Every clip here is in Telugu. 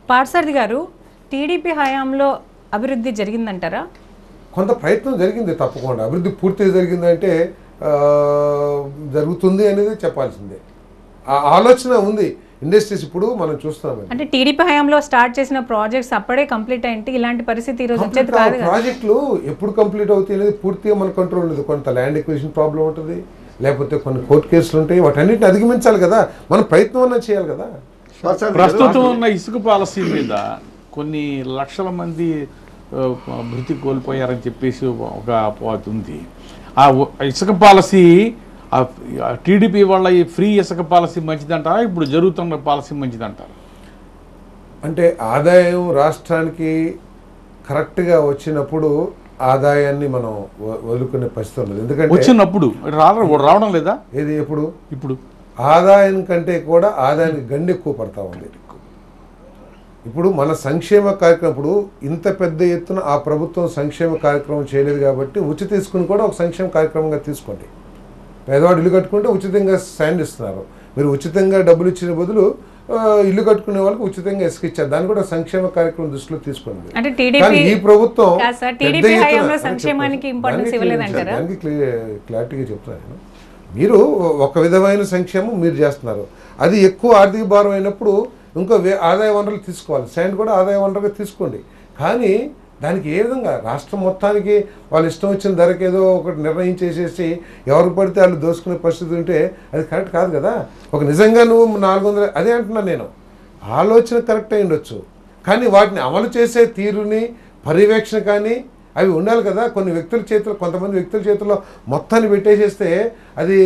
పార్సారథి గారు, టీడీపీ హయాంలో అభివృద్ధి జరిగిందంటారా? కొంత ప్రయత్నం జరిగింది తప్పకుండా. అభివృద్ధి పూర్తిగా జరిగిందంటే జరుగుతుంది అనేది చెప్పాల్సిందే. ఆ ఆలోచన ఉంది. ఇండస్ట్రీస్ ఇప్పుడు మనం చూస్తున్నాం. అంటే టీడీపీ హయాంలో స్టార్ట్ చేసిన ప్రాజెక్ట్స్ అప్పుడే కంప్లీట్ అయింటే ఇలాంటి పరిస్థితి ఈ రోజు వచ్చేది కాదు. ప్రాజెక్టులు ఎప్పుడు కంప్లీట్ అవుతాయి అనేది పూర్తిగా మన కంట్రోల్ ఉండదు. కొంత ల్యాండ్ ఎక్విజిషన్ ప్రాబ్లం ఉంటుంది, లేకపోతే కొన్ని కోర్టు కేసులు ఉంటాయి. వాటన్నిటిని అధిగమించాలి కదా, మన ప్రయత్నం అన్నా చేయాలి కదా. ప్రస్తుతం ఉన్న ఇసుక పాలసీ మీద కొన్ని లక్షల మంది మృతి కోల్పోయారని చెప్పేసి ఒక అపవాదు ఉంది. ఆ ఇసుక పాలసీ టీడీపీ వాళ్ళ ఈ ఫ్రీ ఇసుక పాలసీ మంచిదంటారా, ఇప్పుడు జరుగుతున్న పాలసీ మంచిదంటారా? అంటే ఆదాయం రాష్ట్రానికి కరెక్ట్గా వచ్చినప్పుడు ఆదాయాన్ని మనం వదులుకునే పరిస్థితి ఉండదు. ఎందుకంటే వచ్చినప్పుడు రావడం లేదా? ఏది ఎప్పుడు? ఇప్పుడు ఆదాయం కంటే కూడా ఆదాయానికి గండి ఎక్కువ పడతా ఉంది. ఇప్పుడు మన సంక్షేమ కార్యక్రమం, ఇప్పుడు ఇంత పెద్ద ఎత్తున ఆ ప్రభుత్వం సంక్షేమ కార్యక్రమం చేయలేదు కాబట్టి ఉచిత తీసుకుని కూడా ఒక సంక్షేమ కార్యక్రమంగా తీసుకోండి. పేదవాడు ఇల్లు కట్టుకుంటే ఉచితంగా శాండ్ ఇస్తున్నారు. మీరు ఉచితంగా డబ్బులు ఇచ్చిన బదులు ఇల్లు కట్టుకునే వాళ్ళకి ఉచితంగా ఇసుక ఇచ్చారు. దాన్ని కూడా సంక్షేమ కార్యక్రమం దృష్టిలో తీసుకోండి. కానీ ఈ ప్రభుత్వం దానికి క్లారిటీగా చెప్తున్నాను. మీరు ఒక విధమైన సంక్షేమం మీరు చేస్తున్నారు, అది ఎక్కువ ఆర్థిక భారం అయినప్పుడు ఇంకో ఆదాయ వనరులు తీసుకోవాలి. శాండ్ కూడా ఆదాయ వనరుగా తీసుకోండి. కానీ దానికి ఏ విధంగా రాష్ట్రం మొత్తానికి వాళ్ళు ఇష్టం వచ్చిన ధరకి ఏదో ఒకటి నిర్ణయం చేసేసి ఎవరు పడితే వాళ్ళు దోసుకునే పరిస్థితి ఉంటే అది కరెక్ట్ కాదు కదా. ఒక నిజంగా నువ్వు 400 అదే అంటున్నాను నేను, ఆలోచన కరెక్ట్ అయి ఉండొచ్చు, కానీ వాటిని అమలు చేసే తీరుని పర్యవేక్షణ కానీ అవి ఉండాలి కదా. కొంతమంది వ్యక్తుల చేతుల్లో మొత్తాన్ని పెట్టేసేస్తే అది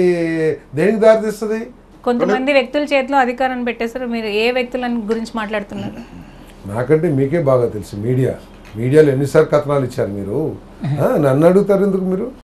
దేనికి దారితీస్తుంది? కొంతమంది వ్యక్తుల చేతిలో అధికారాన్ని పెట్టేశారు. మీరు ఏ వ్యక్తుల గురించి మాట్లాడుతున్నారు? నాకంటే మీకే బాగా తెలుసు. మీడియాలో ఎన్నిసార్లు కథనాలు ఇచ్చారు మీరు, నన్ను అడుగుతారు ఎందుకు మీరు?